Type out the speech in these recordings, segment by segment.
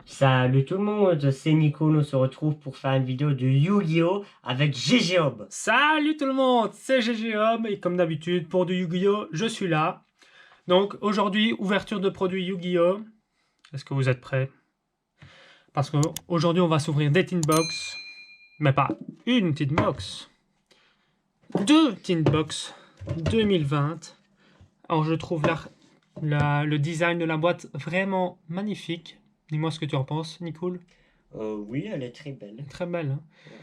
Salut tout le monde, c'est Nico, on se retrouve pour faire une vidéo de Yu-Gi-Oh! Avec GG Hob. Salut tout le monde, c'est GG Homme et comme d'habitude pour du Yu-Gi-Oh! Je suis là. Donc aujourd'hui, ouverture de produits Yu-Gi-Oh! Est-ce que vous êtes prêts? Parce qu'aujourd'hui on va s'ouvrir des tin box, mais pas une tin box, deux tin box 2020. Alors je trouve le design de la boîte vraiment magnifique. Dis-moi ce que tu en penses, Nicole. Oui, elle est très belle. Très belle, hein. Ouais.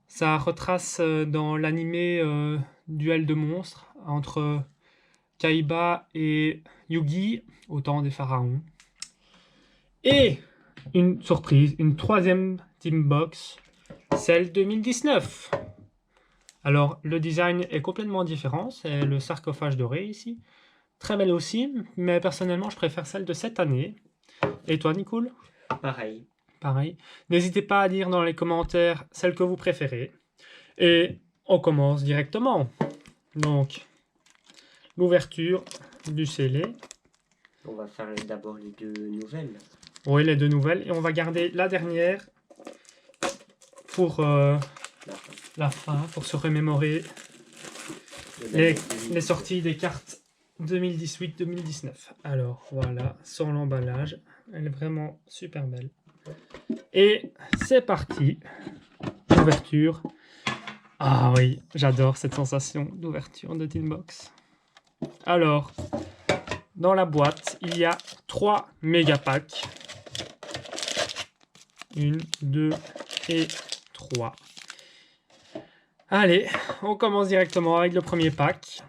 Ça retrace dans l'animé duel de monstres entre Kaiba et Yugi au temps des pharaons. Et une surprise, une troisième team box, celle 2019. Alors le design est complètement différent, c'est le sarcophage doré ici. Très belle aussi, mais personnellement je préfère celle de cette année. Et toi Nicole? Pareil. Pareil. N'hésitez pas à dire dans les commentaires celle que vous préférez. Et on commence directement. Donc, l'ouverture du scellé. On va faire d'abord les deux nouvelles. Oui, les deux nouvelles. Et on va garder la dernière pour la fin, pour se remémorer les sorties des cartes 2018-2019. Alors, voilà, sans l'emballage. Elle est vraiment super belle. Et c'est parti. Ouverture. Ah oui, j'adore cette sensation d'ouverture de tin box. Alors, dans la boîte, il y a 3 méga packs. 1, 2 et 3. Allez, on commence directement avec le premier pack.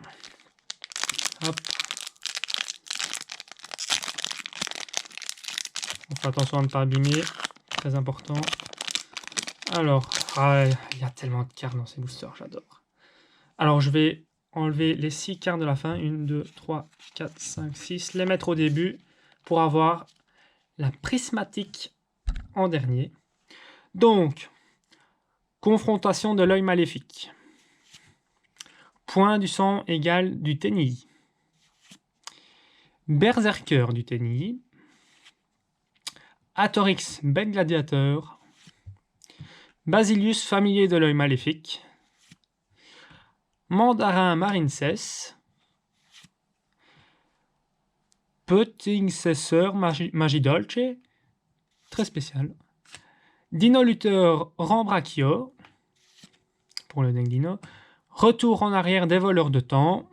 Hop. On fait attention à ne pas abîmer. Très important. Alors, il y a tellement de cartes dans ces boosters, j'adore. Alors, je vais enlever les 6 cartes de la fin. 1, 2, 3, 4, 5, 6. Les mettre au début pour avoir la prismatique en dernier. Donc, confrontation de l'œil maléfique. Point du sang égal du Tenii. Berserker du Tenii. Atorix bête gladiateur. Basilius familier de l'œil maléfique. Mandarin marincess. Petincesseur magidolce. Très spécial. Dino lutteur Rambrachio. Pour le deck Dino. Retour en arrière des voleurs de temps.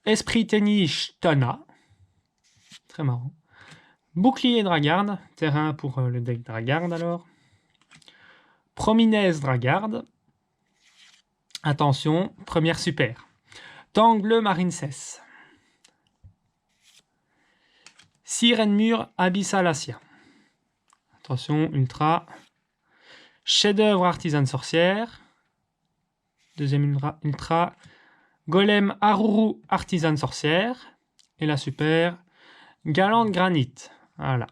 Esprit Tenii Tana. Très marrant. Bouclier Dragarde. Terrain pour le deck Dragarde alors. Prominez Dragarde. Attention, première super. Tangle bleu Marincess. Sirène mur Abyssalacia. Attention, ultra. Chef-d'œuvre artisane sorcière. Deuxième ultra. Golem Haruru artisane sorcière. Et la super. Galante granite. Voilà.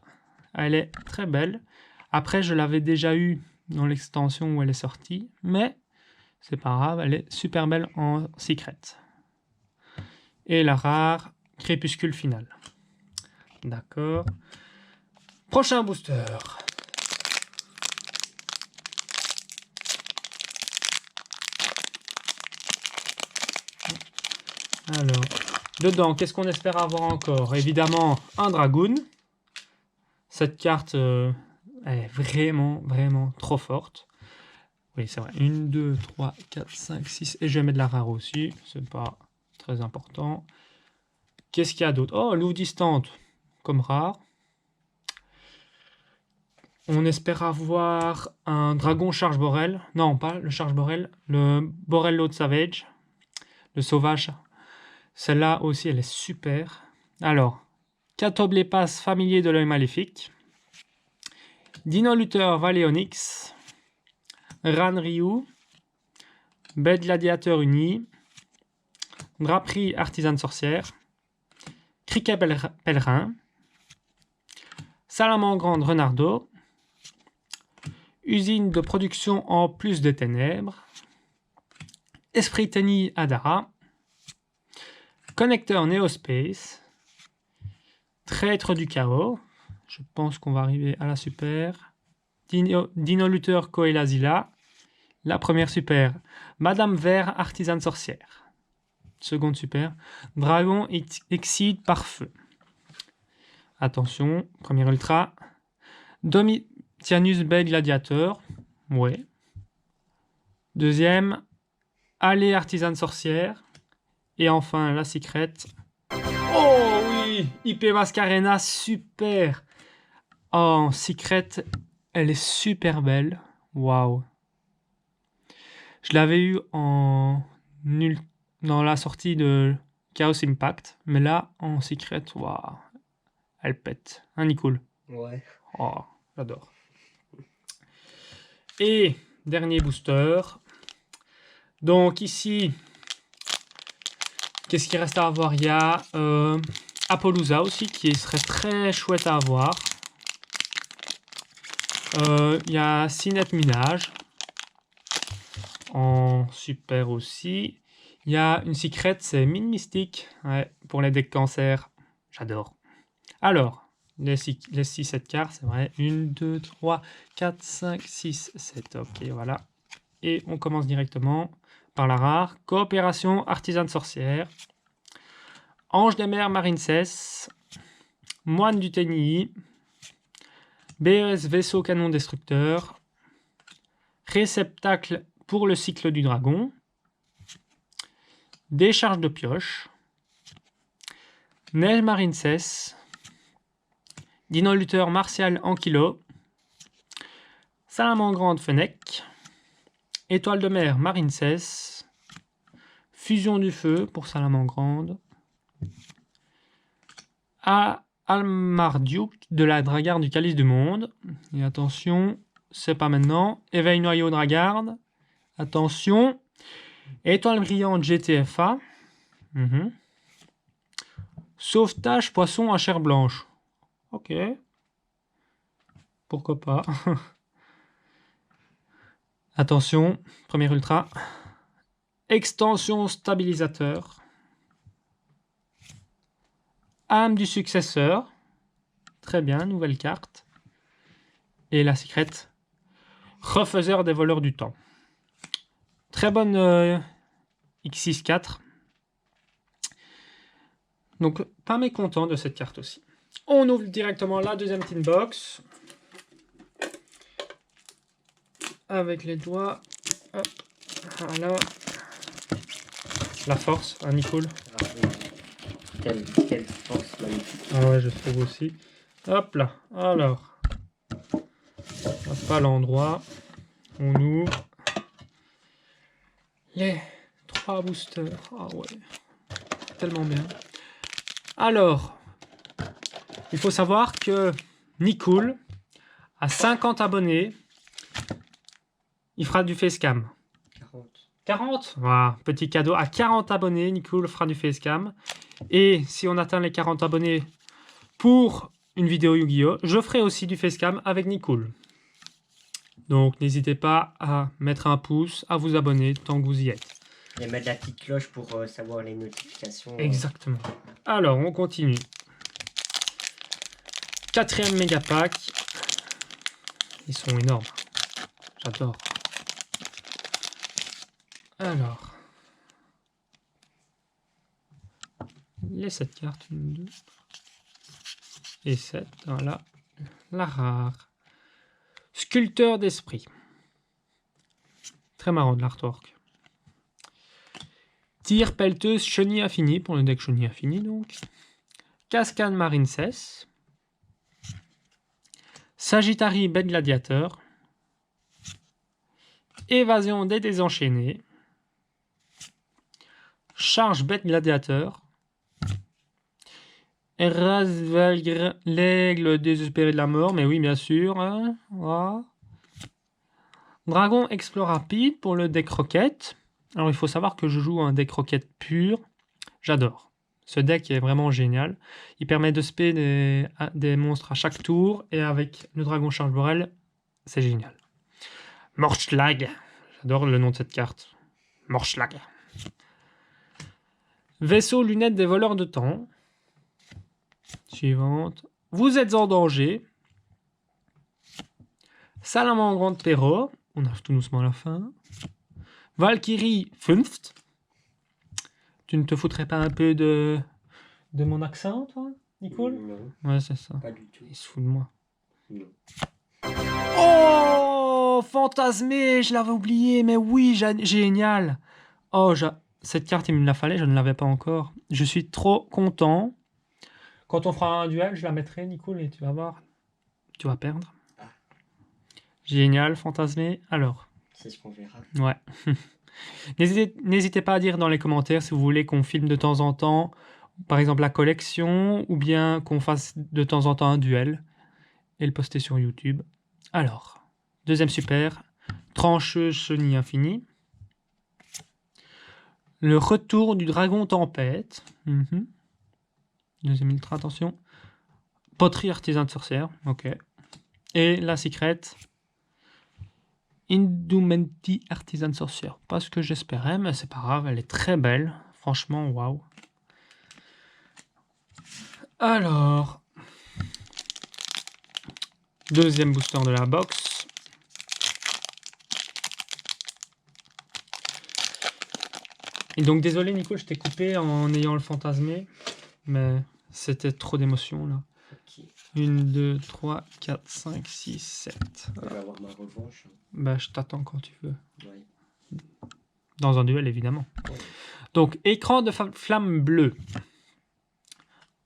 Elle est très belle. Après, je l'avais déjà eu dans l'extension où elle est sortie. Mais c'est pas grave, elle est super belle en secret. Et la rare, crépuscule final. D'accord. Prochain booster. Alors, dedans, qu'est-ce qu'on espère avoir encore? Évidemment, un Dragoon. Cette carte est vraiment, vraiment trop forte. Oui, c'est vrai. 1, 2, 3, 4, 5, 6. Et je vais mettre la rare aussi. C'est pas très important. Qu'est-ce qu'il y a d'autre? Oh, loup distante, comme rare. On espère avoir un dragon charge Borel. Non, pas le charge Borel. Le Borel Lord Savage. Le sauvage. Celle-là aussi, elle est super. Alors, Catoblepas familier de l'œil maléfique. Dino lutteur Valéonix. Ran Ryu. Bête gladiateur uni. Draperie artisane sorcière. Criquet pèlerin. Salamandre Renardo. Usine de production en plus de ténèbres. Esprit Tenii Adara. Connecteur Neospace. Traître du chaos. Je pense qu'on va arriver à la super. Dino Luther Koelazila. La première super. Madame Vert, artisane sorcière. Seconde super. Dragon Exceed par feu. Attention, premier ultra. Domitianus Bel Gladiateur. Ouais. Deuxième. Allez, artisane sorcière. Et enfin, la secret. Oh oui, IP Mascarena, super. Oh, secret, elle est super belle. Waouh. Je l'avais eu dans la sortie de Chaos Impact. Mais là, en secret, waouh. Elle pète. Hein, Nicole? Ouais. Oh, j'adore. Et dernier booster. Donc ici, qu'est-ce qu'il reste à avoir? Il y a Apollousa aussi, qui serait très chouette à avoir. Il y a Sinette Minage. En super aussi. Il y a une secret, c'est Mine Mystique. Ouais, pour les decks cancer. J'adore. Alors, les 6-7 cartes, c'est vrai. 1, 2, 3, 4, 5, 6, 7. Ok, voilà. Et on commence directement par la rare. Coopération Artisane Sorcière. Ange des mers Marincess. Moine du Tenii. BES Vaisseau Canon Destructeur. Réceptacle pour le cycle du dragon. Décharge de pioche. Neige Marincess. Dino Luther Martial Ankilo. Salamandre Fennec. Étoile de mer Marincess. Fusion du feu pour Salamandre. Almarduke de la Dragarde du Calice du Monde. Et attention, c'est pas maintenant. Éveil Noyau Dragarde. Attention. Étoile brillante GTFA. Sauvetage poisson à chair blanche. Ok. Pourquoi pas. Attention, premier ultra. Extension stabilisateur. Âme du successeur. Très bien, nouvelle carte. Et la secrète. Refaiseur des voleurs du temps. Très bonne X64. Donc, pas mécontent de cette carte aussi. On ouvre directement la deuxième tin box. Avec les doigts. Hop. Voilà. La force, hein, Nicole? Ah, oui. Quelle force magnifique. Ah ouais, je trouve aussi. Hop là. Alors. Pas l'endroit. On ouvre. Les 3 boosters. Ah ouais. Tellement bien. Alors. Il faut savoir que Nicole a 50 abonnés. Il fera du facecam. 40. Voilà, petit cadeau. À 40 abonnés, Nicole fera du facecam. Et si on atteint les 40 abonnés pour une vidéo Yu-Gi-Oh, je ferai aussi du facecam avec Nicole. Donc n'hésitez pas à mettre un pouce, à vous abonner tant que vous y êtes. Et mettre la petite cloche pour savoir les notifications. Exactement. Alors, on continue. 4e méga pack. Ils sont énormes. J'adore. Alors. Les 7 cartes. 1, 2 et 7. Voilà. La rare. Sculpteur d'esprit. Très marrant de l'artwork. Tire pelleteuse chenille infinie pour le deck chenille infinie donc. Cascade Marincess. Sagittari bête gladiateur. Évasion des désenchaînés. Charge bête gladiateur. Erasvalgr, l'aigle désespéré de la mort, mais oui, bien sûr. Hein, voilà. Dragon Explore rapide pour le deck Rocket. Alors, il faut savoir que je joue un deck Rocket pur. J'adore. Ce deck est vraiment génial. Il permet de spé des monstres à chaque tour. Et avec le Dragon Charge Borel, c'est génial. Morschlag. J'adore le nom de cette carte. Morschlag. Vaisseau lunettes des voleurs de temps. Suivante. Vous êtes en danger. Salamandre de Perrault. On arrive tout doucement à la fin. Valkyrie Funft. Tu ne te foutrais pas un peu de mon accent, toi, Nicole? Non, Ouais, c'est ça. pas du tout. Il se fout de moi. Non. Oh, fantasmé, je l'avais oublié, mais oui, génial. Oh, cette carte, il me la fallait, je ne l'avais pas encore. Je suis trop content. Quand on fera un duel, je la mettrai, Nicole, et tu vas voir. Tu vas perdre. Ah. Génial, fantasmé. Alors, C'est ce qu'on verra. ouais. N'hésitez pas à dire dans les commentaires si vous voulez qu'on filme de temps en temps, par exemple la collection, ou bien qu'on fasse de temps en temps un duel et le poster sur YouTube. Alors, deuxième super, trancheuse chenille infinie. Le retour du dragon tempête. Deuxième ultra, attention. Poterie artisan de sorcière, ok. Et la secrète. Indumenti artisan de sorcière. Pas ce que j'espérais, mais c'est pas grave, elle est très belle. Franchement, waouh. Alors, deuxième booster de la box. Et donc désolé Nico, je t'ai coupé en ayant le fantasmé, mais c'était trop d'émotions là. Ok. 1, 2, 3, 4, 5, 6, 7. Je vais avoir ma revanche. Bah, je t'attends quand tu veux. Ouais. Dans un duel évidemment. Ouais. Donc écran de flamme bleue.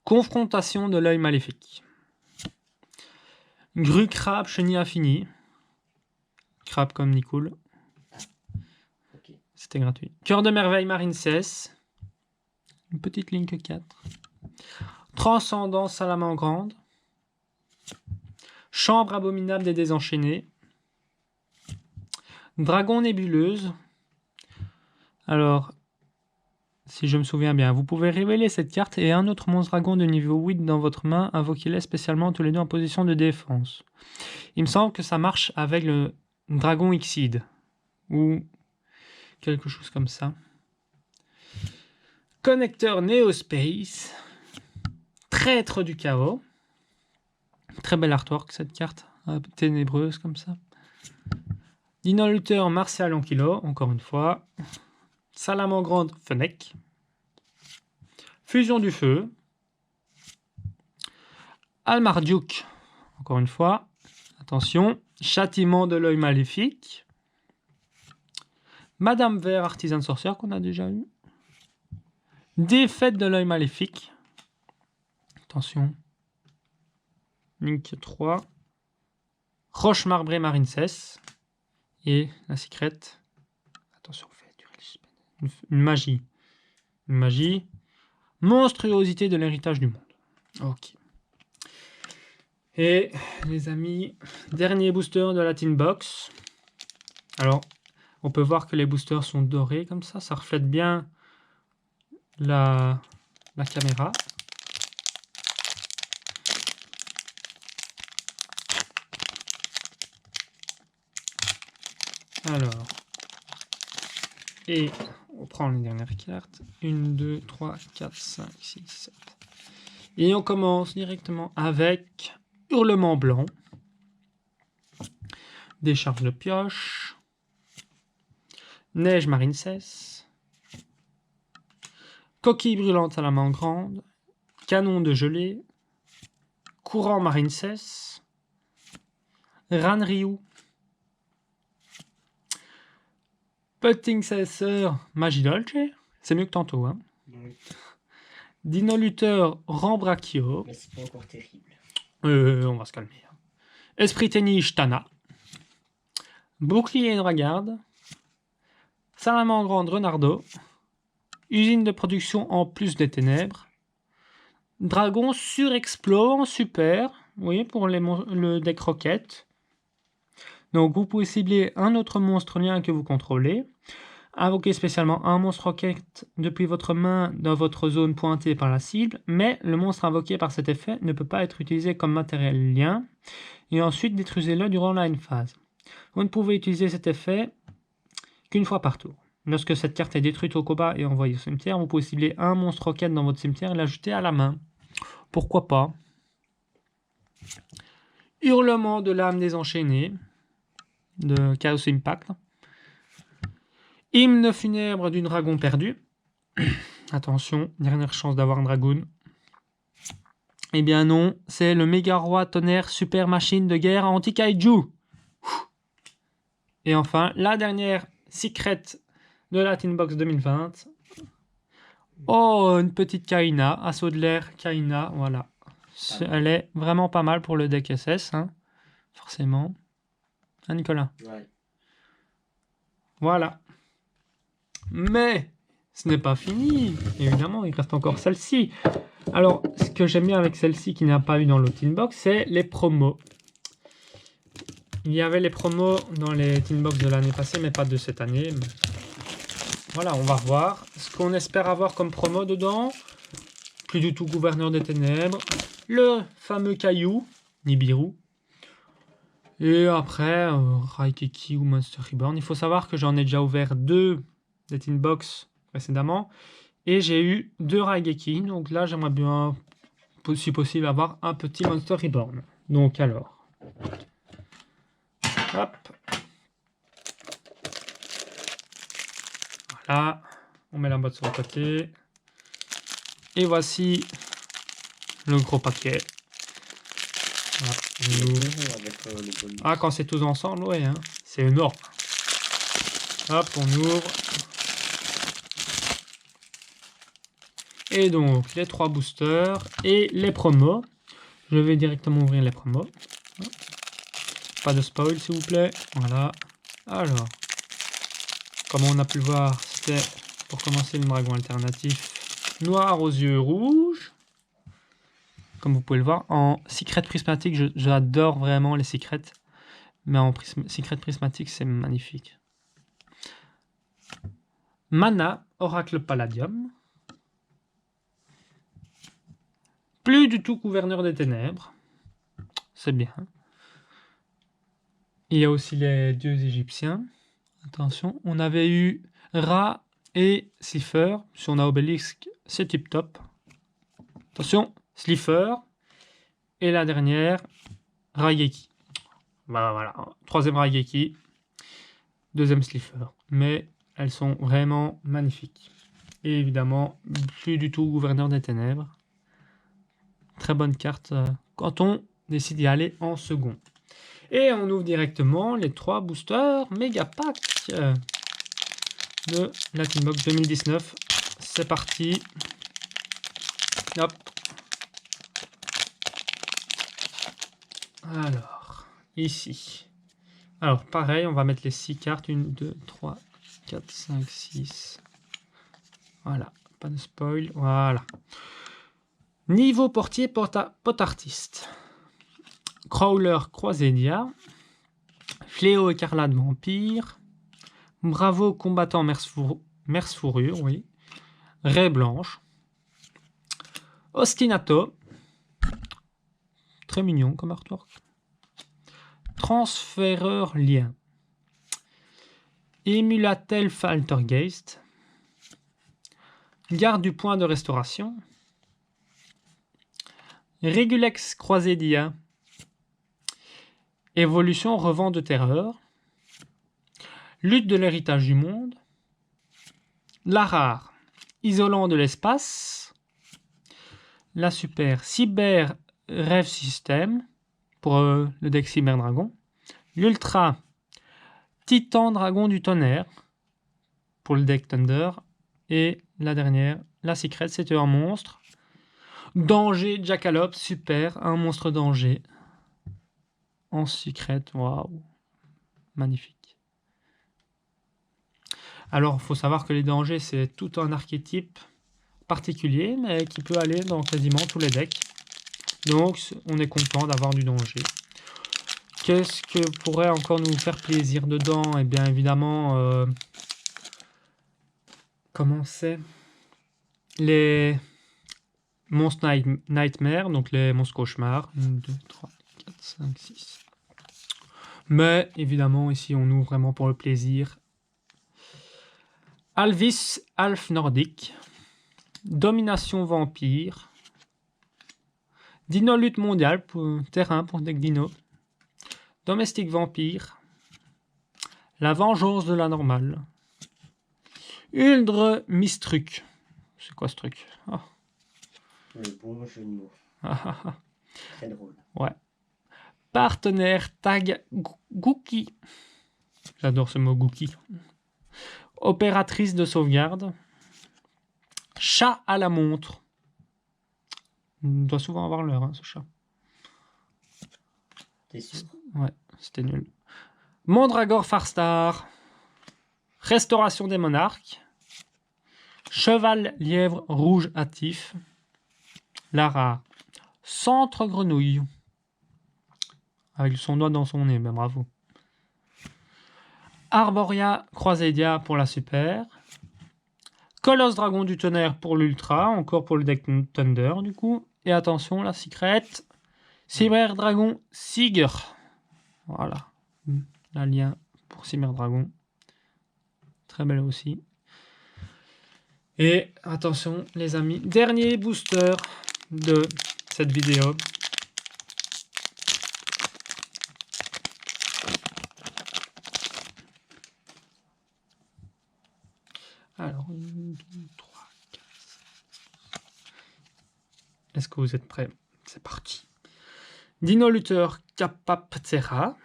Confrontation de l'œil maléfique. Grue crabe chenille infinie. Crabe comme Nicole. Ok. C'était gratuit. Cœur de merveille marine 16. Une petite Link 4. Transcendance salamandre grande. Chambre abominable des désenchaînés. Dragon nébuleuse. Alors, si je me souviens bien, vous pouvez révéler cette carte et un autre monstre dragon de niveau 8 dans votre main. Invoquez-les spécialement tous les deux en position de défense. Il me semble que ça marche avec le dragon Xyde. Ou quelque chose comme ça. Connecteur Neospace. Traître du chaos. Très bel artwork cette carte. Ténébreuse comme ça. Dino-lutteur Martial Ankylo, encore une fois. Salamandre Fennec. Fusion du feu. Almarduke, encore une fois. Attention. Châtiment de l'œil maléfique. Madame Vert, artisane sorcière qu'on a déjà eu. Défaite de l'œil maléfique. Attention. Link 3. Roche marbrée marine 16. Et la secrète. Attention, fait durer le suspense. Une magie. Une magie. Monstruosité de l'héritage du monde. Ok. Et les amis, dernier booster de la Tin Box. Alors, on peut voir que les boosters sont dorés comme ça. Ça reflète bien la caméra. Alors, et on prend les dernières cartes. 1, 2, 3, 4, 5, 6, 7. Et on commence directement avec Hurlement Blanc. Décharge de pioche. Neige marine 16. Coquille brûlante à la main grande. Canon de gelée. Courant marine 16. Ranryu. Putting Sensor Magie Dolce. C'est mieux que tantôt. Hein. Oui. Dino-lutteur Rambrachio. Mais c'est pas encore terrible. On va se calmer. Esprit Tennis Tana. Bouclier Dragarde. Salamandre Renardo. Usine de production en plus des ténèbres. Dragon surexplo en super. Oui, pour le deck Rocket. Donc vous pouvez cibler un autre monstre lien que vous contrôlez. Invoquer spécialement un monstre Rocket depuis votre main dans votre zone pointée par la cible. Mais le monstre invoqué par cet effet ne peut pas être utilisé comme matériel lien. Et ensuite détruisez-le durant la phase. Vous ne pouvez utiliser cet effet qu'une fois par tour. Lorsque cette carte est détruite au combat et envoyée au cimetière, vous pouvez cibler un monstre Rocket dans votre cimetière et l'ajouter à la main. Pourquoi pas? Hurlement de l'âme désenchaînée de Chaos Impact. Hymne funèbre du dragon perdu. Attention, dernière chance d'avoir un dragoon. Eh bien non, c'est le méga roi tonnerre super machine de guerre anti-kaiju. Et enfin, la dernière secret de la Tinbox 2020. Oh, une petite Kaina, assaut de l'air Kaina, voilà. Elle est vraiment pas mal pour le deck SS, hein, forcément. Hein, Nicolas? Ouais. Voilà. Mais ce n'est pas fini. Évidemment, il reste encore celle-ci. Alors, ce que j'aime bien avec celle-ci qui n'a pas eu dans l'autre Tinbox, c'est les promos. Il y avait les promos dans les Tinbox de l'année passée, mais pas de cette année. Voilà, on va voir ce qu'on espère avoir comme promo dedans. Plus du tout Gouverneur des Ténèbres. Le fameux caillou, Nibiru. Et après, Raikeki ou Monster Reborn. Il faut savoir que j'en ai déjà ouvert 2 des Tinbox précédemment. Et j'ai eu 2 Raigeki. Donc là, j'aimerais bien, si possible, avoir un petit Monster Reborn. Donc alors. Hop. Voilà. On met la boîte sur le côté. Et voici le gros paquet. Voilà. Ah, quand c'est tous ensemble, ouais, hein. C'est énorme. Hop, on ouvre. Et donc, les 3 boosters et les promos. Je vais directement ouvrir les promos. Pas de spoil, s'il vous plaît. Voilà. Alors, comme on a pu le voir, c'était pour commencer le dragon alternatif noir aux yeux rouges. Comme vous pouvez le voir, en secret prismatique, j'adore vraiment les secrets. Mais en secret prismatique, c'est magnifique. Mana, Oracle Palladium. Plus du tout Gouverneur des Ténèbres. C'est bien. Il y a aussi les dieux égyptiens. Attention, on avait eu Ra et Slifer. Si on a Obélisque, c'est tip top. Attention, Slifer. Et la dernière, Raigeki. Voilà, troisième Raigeki. Deuxième Slifer. Mais elles sont vraiment magnifiques. Et évidemment, plus du tout Gouverneur des Ténèbres. Très bonne carte quand on décide d'y aller en second. Et on ouvre directement les 3 boosters méga pack de la Tinbox 2019. C'est parti. Hop. Alors, ici. Alors, pareil, on va mettre les 6 cartes. 1, 2, 3, 4, 5, 6. Voilà, pas de spoil. Voilà. Niveau portier, pot-artiste. Crawler Croisédia. Fléau écarlate vampire. Bravo combattant Merce fourrure, oui. Raie blanche. Ostinato. Très mignon comme artwork. Transféreur lien. Émulatel Faltergeist. Garde du point de restauration. Régulex Croisédia. Évolution revent de terreur. Lutte de l'héritage du monde. La rare. Isolant de l'espace. La super Cyber Rêve System pour le deck Cyber Dragon. L'ultra Titan Dragon du tonnerre pour le deck Thunder. Et la dernière, la secret, c'était un monstre. Danger Jackalope, super, un monstre danger. En secret, waouh, magnifique. Alors, il faut savoir que les dangers, c'est tout un archétype particulier, mais qui peut aller dans quasiment tous les decks. Donc, on est content d'avoir du danger. Qu'est-ce que pourrait encore nous faire plaisir dedans? Eh bien, évidemment, comment c'est? Les monstres Nightmare, donc les monstres cauchemars. 1, 2, 3, 4, 5, 6. Mais, évidemment, ici, on ouvre vraiment pour le plaisir. Alvis, Alf Nordique. Domination Vampire. Dino lutte mondiale, pour, terrain pour deck Dino. Domestique vampire. La vengeance de la normale. Uldre Mistruc. C'est quoi ce truc? Oh. Le bon jeu de mots. Très drôle. Ouais. Partenaire Tag Gookie. J'adore ce mot Gookie. Opératrice de sauvegarde. Chat à la montre. Il doit souvent avoir l'heure, hein, ce chat. T'es sûr? Ouais, c'était nul. Mandragore Farstar. Restauration des monarques. Cheval lièvre rouge hâtif. Lara. Centre grenouille. Avec son doigt dans son nez, ben bravo. Arboria Croisédia pour la super. Colosse Dragon du Tonnerre pour l'ultra, encore pour le deck Thunder du coup. Et attention, la secrète. Cyber Dragon Siger. Voilà. L'alien pour Cyber Dragon. Très belle aussi. Et attention les amis, dernier booster de cette vidéo. Alors, 1, 2, 3, 4. Est-ce que vous êtes prêts? C'est parti. Dino Luther Capaptera.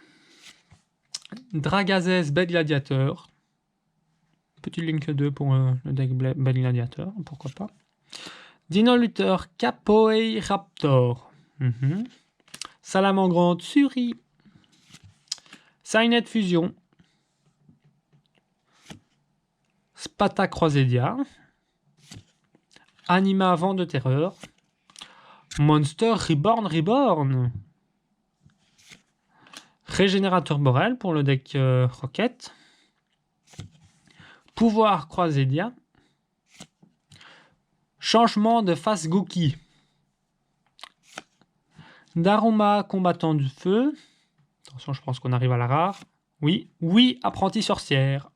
Dragazès Bel Gladiateur. Petit Link 2 pour le deck Bel Gladiateur, pourquoi pas. Dino Luther Capoeiraptor. Salamandre Suri. Cynet Fusion. Spata Croisédia. Anima Vent de Terreur. Monster Reborn. Régénérateur Borel pour le deck Rocket. Pouvoir Croisédia. Changement de face Gookie. Daruma Combattant du Feu. Attention, je pense qu'on arrive à la rare. Oui, Apprenti Sorcière.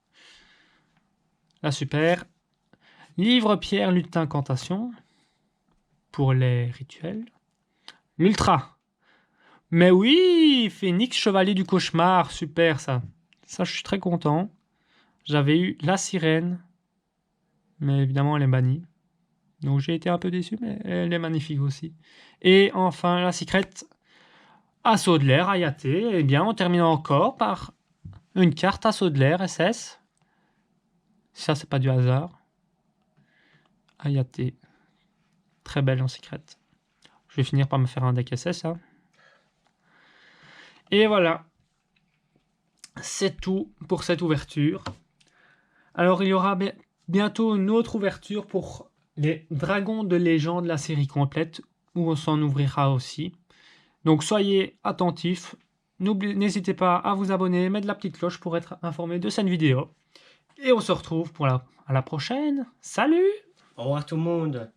La super. Livre Pierre Lutte Incantation. Pour les rituels. L'ultra. Mais oui, Phénix Chevalier du Cauchemar. Super ça. Ça, je suis très content. J'avais eu la sirène. Mais évidemment, elle est bannie. Donc j'ai été un peu déçu, mais elle est magnifique aussi. Et enfin, la secrète. Assaut de l'air, Ayate. Eh bien, on termine encore par une carte Assaut de l'air, SS. Ça, c'est pas du hasard. Ayate. Très belle en secrète. Je vais finir par me faire un deck SS. Hein. Et voilà. C'est tout pour cette ouverture. Alors, il y aura bientôt une autre ouverture pour les dragons de légende, la série complète, où on s'en ouvrira aussi. Donc, soyez attentifs. N'hésitez pas à vous abonner, mettre la petite cloche pour être informé de cette vidéo. Et on se retrouve à la prochaine. Salut! Au revoir tout le monde.